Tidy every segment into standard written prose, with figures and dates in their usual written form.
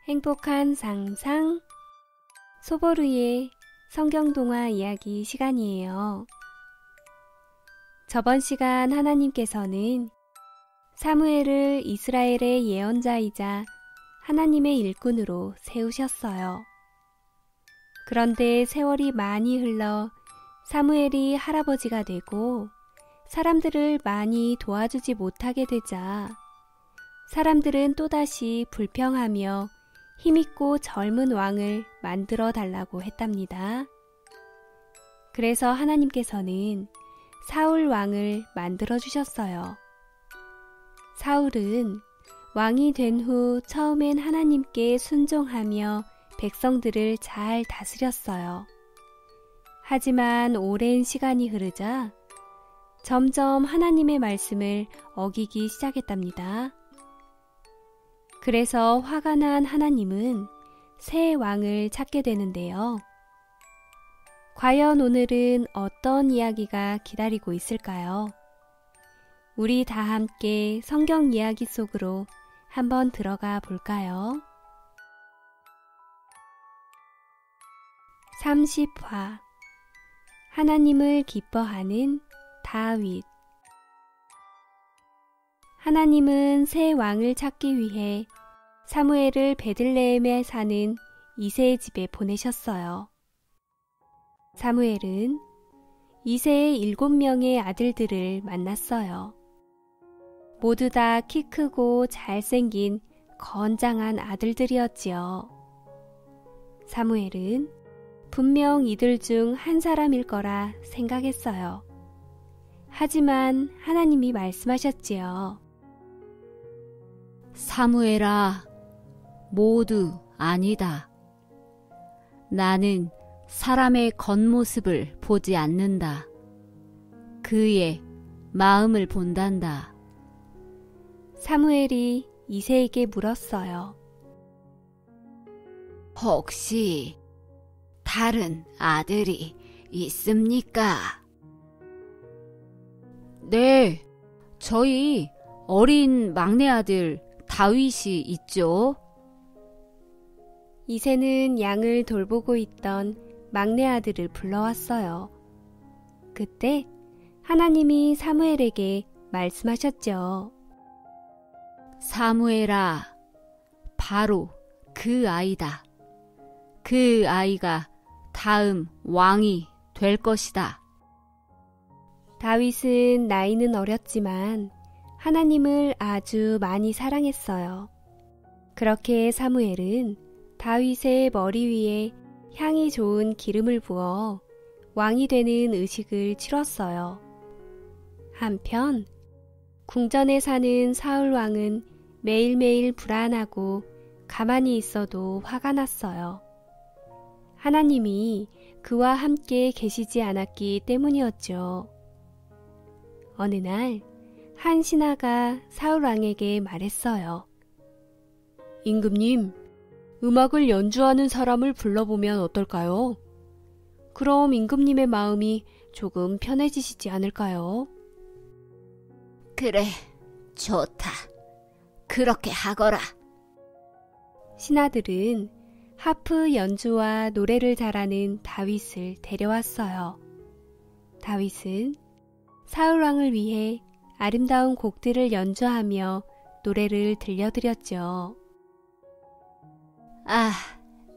행복한 상상 소보루의 성경동화 이야기 시간이에요. 저번 시간 하나님께서는 사무엘을 이스라엘의 예언자이자 하나님의 일꾼으로 세우셨어요. 그런데 세월이 많이 흘러 사무엘이 할아버지가 되고 사람들을 많이 도와주지 못하게 되자 사람들은 또다시 불평하며 힘있고 젊은 왕을 만들어 달라고 했답니다. 그래서 하나님께서는 사울 왕을 만들어 주셨어요. 사울은 왕이 된 후 처음엔 하나님께 순종하며 백성들을 잘 다스렸어요. 하지만 오랜 시간이 흐르자 점점 하나님의 말씀을 어기기 시작했답니다. 그래서 화가 난 하나님은 새 왕을 찾게 되는데요. 과연 오늘은 어떤 이야기가 기다리고 있을까요? 우리 다 함께 성경 이야기 속으로 한번 들어가 볼까요? 30화 하나님을 기뻐하는 다윗. 하나님은 새 왕을 찾기 위해 사무엘을 베들레헴에 사는 이새의 집에 보내셨어요. 사무엘은 이새의 7명의 아들들을 만났어요. 모두 다 키 크고 잘생긴 건장한 아들들이었지요. 사무엘은 분명 이들 중 한 사람일 거라 생각했어요. 하지만 하나님이 말씀하셨지요. 사무엘아, 모두 아니다. 나는 사람의 겉모습을 보지 않는다. 그의 마음을 본단다. 사무엘이 이새에게 물었어요. 혹시 다른 아들이 있습니까? 네, 저희 어린 막내 아들 다윗이 있죠. 이새는 양을 돌보고 있던 막내 아들을 불러왔어요. 그때 하나님이 사무엘에게 말씀하셨죠. 사무엘아, 바로 그 아이다. 그 아이가 다음 왕이 될 것이다. 다윗은 나이는 어렸지만 하나님을 아주 많이 사랑했어요. 그렇게 사무엘은 다윗의 머리 위에 향이 좋은 기름을 부어 왕이 되는 의식을 치렀어요. 한편 궁전에 사는 사울 왕은 매일매일 불안하고 가만히 있어도 화가 났어요. 하나님이 그와 함께 계시지 않았기 때문이었죠. 어느 날 한 신하가 사울 왕에게 말했어요. 임금님, 음악을 연주하는 사람을 불러보면 어떨까요? 그럼 임금님의 마음이 조금 편해지시지 않을까요? 그래, 좋다. 그렇게 하거라. 신하들은 하프 연주와 노래를 잘하는 다윗을 데려왔어요. 다윗은 사울 왕을 위해 아름다운 곡들을 연주하며 노래를 들려드렸죠. 아,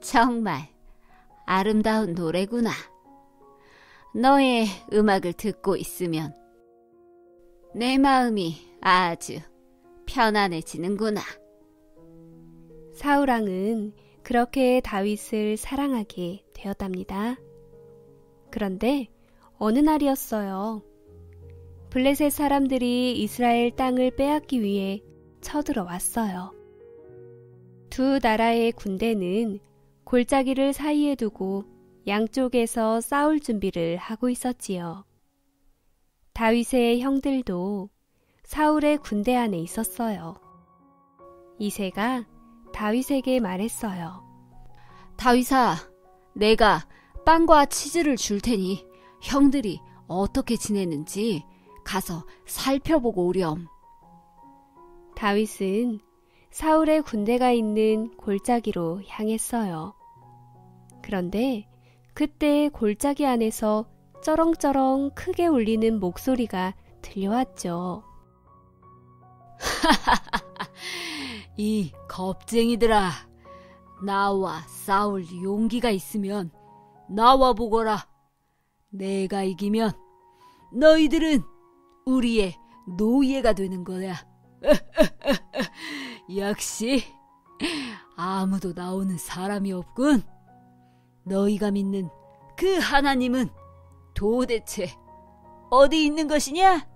정말 아름다운 노래구나. 너의 음악을 듣고 있으면 내 마음이 아주 편안해지는구나. 사울 왕은 그렇게 다윗을 사랑하게 되었답니다. 그런데 어느 날이었어요. 블레셋 사람들이 이스라엘 땅을 빼앗기 위해 쳐들어왔어요. 두 나라의 군대는 골짜기를 사이에 두고 양쪽에서 싸울 준비를 하고 있었지요. 다윗의 형들도 사울의 군대 안에 있었어요. 이새가 다윗에게 말했어요. 다윗아, 내가 빵과 치즈를 줄 테니 형들이 어떻게 지내는지 가서 살펴보고 오렴. 다윗은 사울의 군대가 있는 골짜기로 향했어요. 그런데 그때 골짜기 안에서 쩌렁쩌렁 크게 울리는 목소리가 들려왔죠. 이 겁쟁이들아, 나와 싸울 용기가 있으면 나와 보거라. 내가 이기면 너희들은 우리의 노예가 되는 거야. 역시 아무도 나오는 사람이 없군. 너희가 믿는 그 하나님은 도대체 어디 있는 것이냐?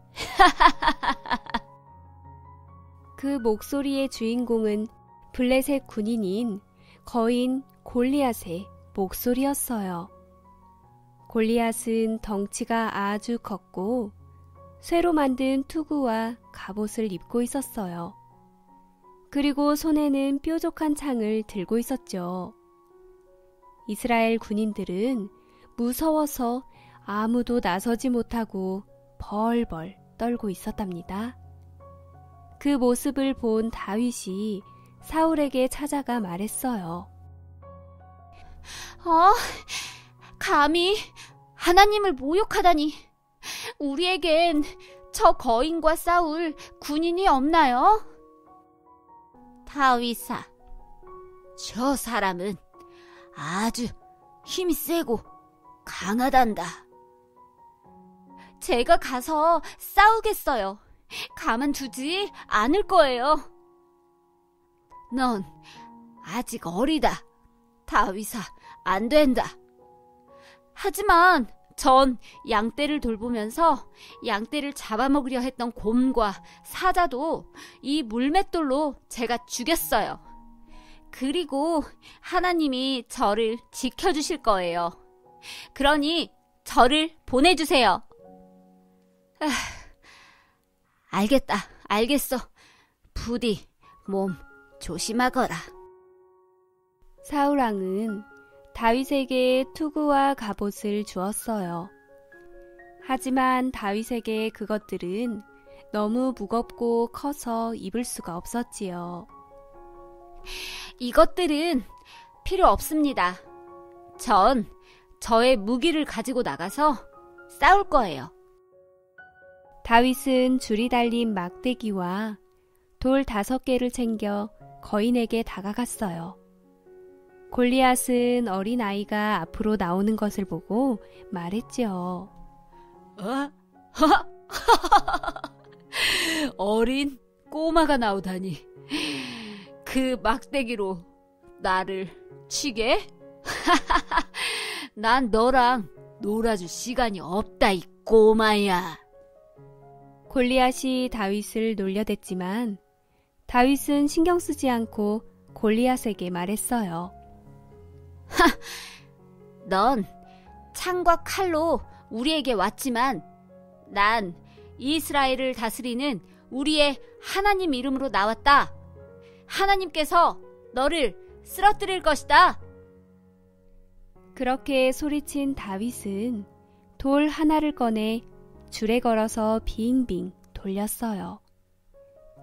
그 목소리의 주인공은 블레셋 군인인 거인 골리앗의 목소리였어요. 골리앗은 덩치가 아주 컸고 쇠로 만든 투구와 갑옷을 입고 있었어요. 그리고 손에는 뾰족한 창을 들고 있었죠. 이스라엘 군인들은 무서워서 아무도 나서지 못하고 벌벌 떨고 있었답니다. 그 모습을 본 다윗이 사울에게 찾아가 말했어요. 감히 하나님을 모욕하다니. 우리에겐 저 거인과 싸울 군인이 없나요? 다윗아, 저 사람은 아주 힘이 세고 강하단다. 제가 가서 싸우겠어요. 가만두지 않을 거예요. 넌 아직 어리다. 다윗아, 안 된다. 하지만 전 양떼를 돌보면서 양떼를 잡아먹으려 했던 곰과 사자도 이 물맷돌로 제가 죽였어요. 그리고 하나님이 저를 지켜주실 거예요. 그러니 저를 보내주세요. 알겠어. 부디 몸 조심하거라. 사울왕은 다윗에게 투구와 갑옷을 주었어요. 하지만 다윗에게 그것들은 너무 무겁고 커서 입을 수가 없었지요. 이것들은 필요 없습니다. 전 저의 무기를 가지고 나가서 싸울 거예요. 다윗은 줄이 달린 막대기와 돌 5개를 챙겨 거인에게 다가갔어요. 골리앗은 어린 아이가 앞으로 나오는 것을 보고 말했죠. 어린 꼬마가 나오다니. 그 막대기로 나를 치게? 난 너랑 놀아줄 시간이 없다, 이 꼬마야. 골리앗이 다윗을 놀려댔지만 다윗은 신경 쓰지 않고 골리앗에게 말했어요. 넌 창과 칼로 우리에게 왔지만 난 이스라엘을 다스리는 우리의 하나님 이름으로 나왔다. 하나님께서 너를 쓰러뜨릴 것이다. 그렇게 소리친 다윗은 돌 하나를 꺼내 줄에 걸어서 빙빙 돌렸어요.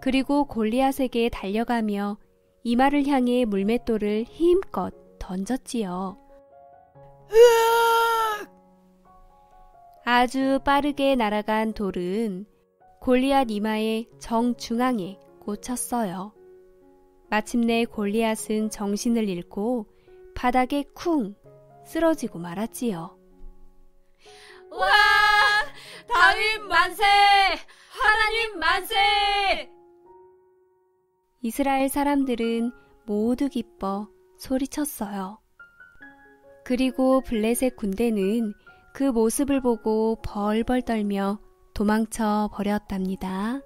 그리고 골리앗에게 달려가며 이마를 향해 물맷돌을 힘껏 던졌지요. 아주 빠르게 날아간 돌은 골리앗 이마의 정중앙에 꽂혔어요. 마침내 골리앗은 정신을 잃고 바닥에 쿵 쓰러지고 말았지요. 와! 다윗 만세! 하나님 만세! 이스라엘 사람들은 모두 기뻐 소리쳤어요. 그리고 블레셋 군대는 그 모습을 보고 벌벌 떨며 도망쳐 버렸답니다.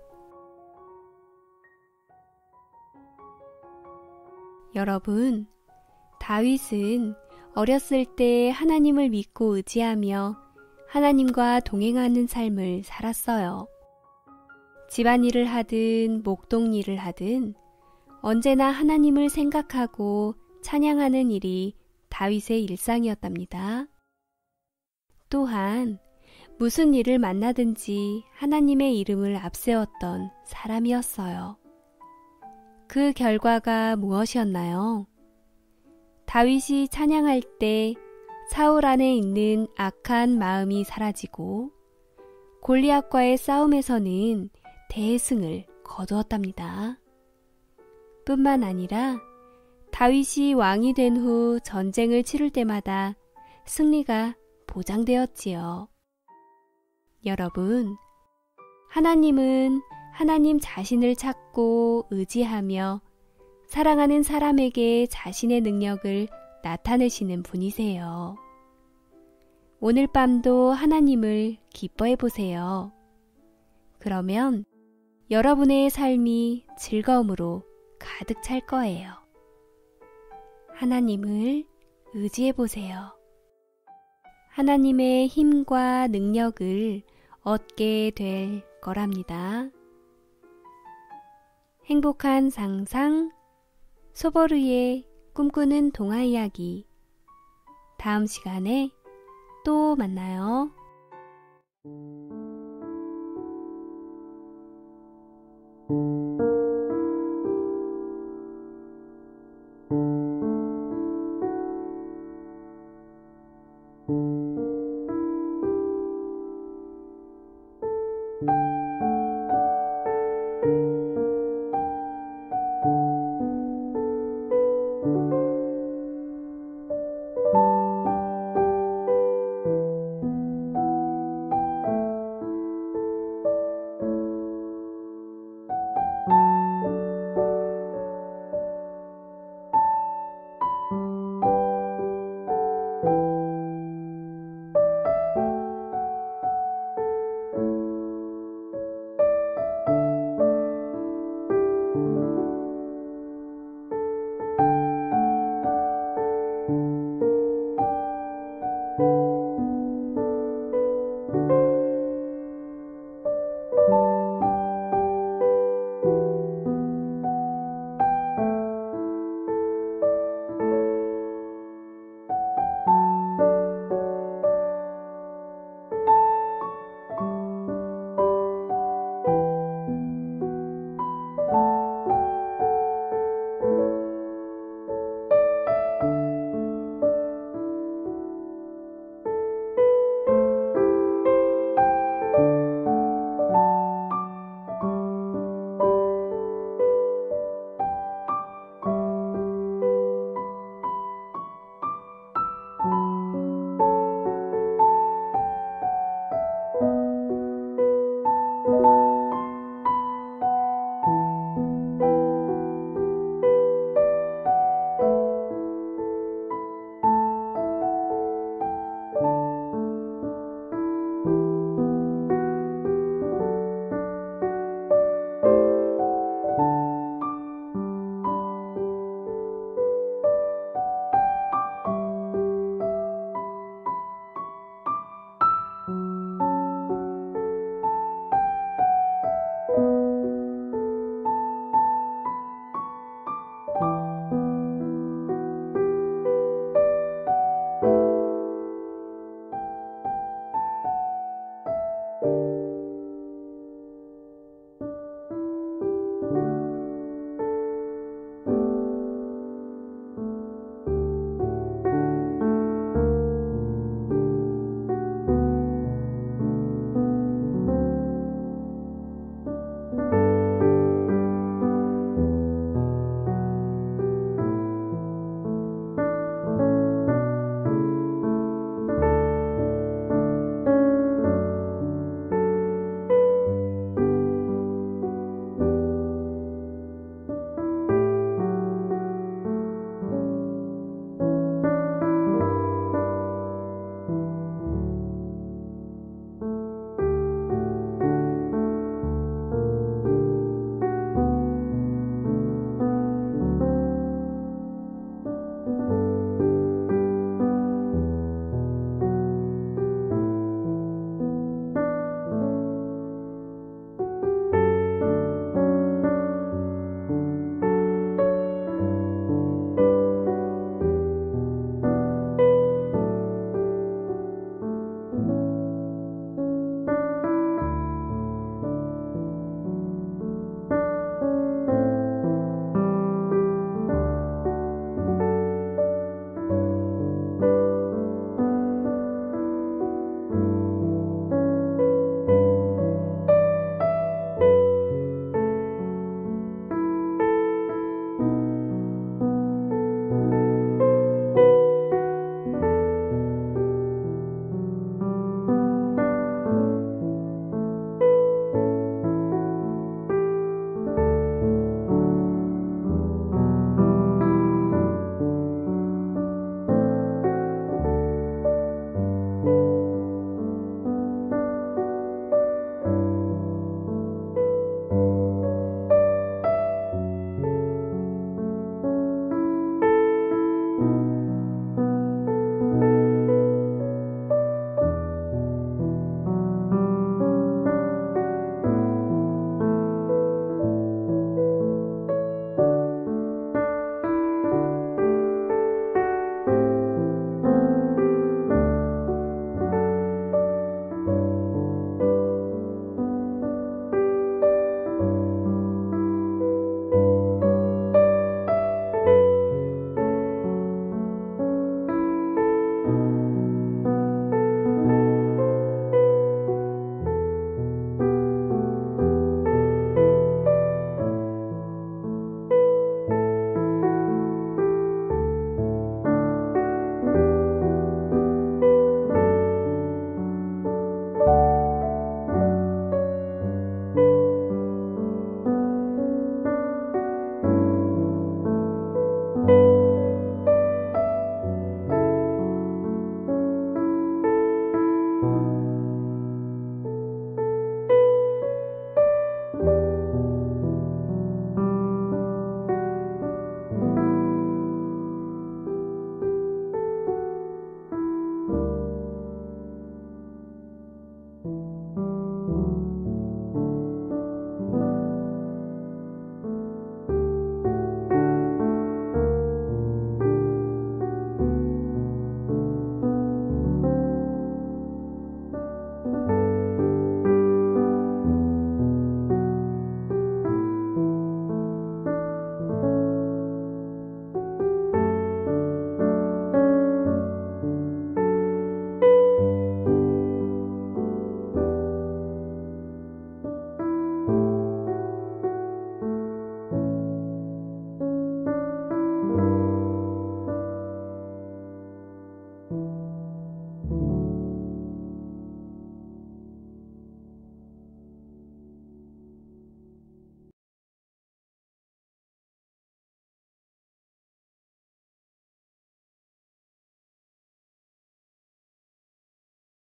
여러분, 다윗은 어렸을 때 하나님을 믿고 의지하며 하나님과 동행하는 삶을 살았어요. 집안일을 하든 목동일을 하든 언제나 하나님을 생각하고 찬양하는 일이 다윗의 일상이었답니다. 또한 무슨 일을 만나든지 하나님의 이름을 앞세웠던 사람이었어요. 그 결과가 무엇이었나요? 다윗이 찬양할 때 사울 안에 있는 악한 마음이 사라지고 골리앗과의 싸움에서는 대승을 거두었답니다. 뿐만 아니라 다윗이 왕이 된 후 전쟁을 치를 때마다 승리가 보장되었지요. 여러분, 하나님은 하나님 자신을 찾고 의지하며 사랑하는 사람에게 자신의 능력을 나타내시는 분이세요. 오늘 밤도 하나님을 기뻐해 보세요. 그러면 여러분의 삶이 즐거움으로 가득 찰 거예요. 하나님을 의지해 보세요. 하나님의 힘과 능력을 얻게 될 거랍니다. 행복한 상상, 소보르의 꿈꾸는 동화 이야기. 다음 시간에 또 만나요.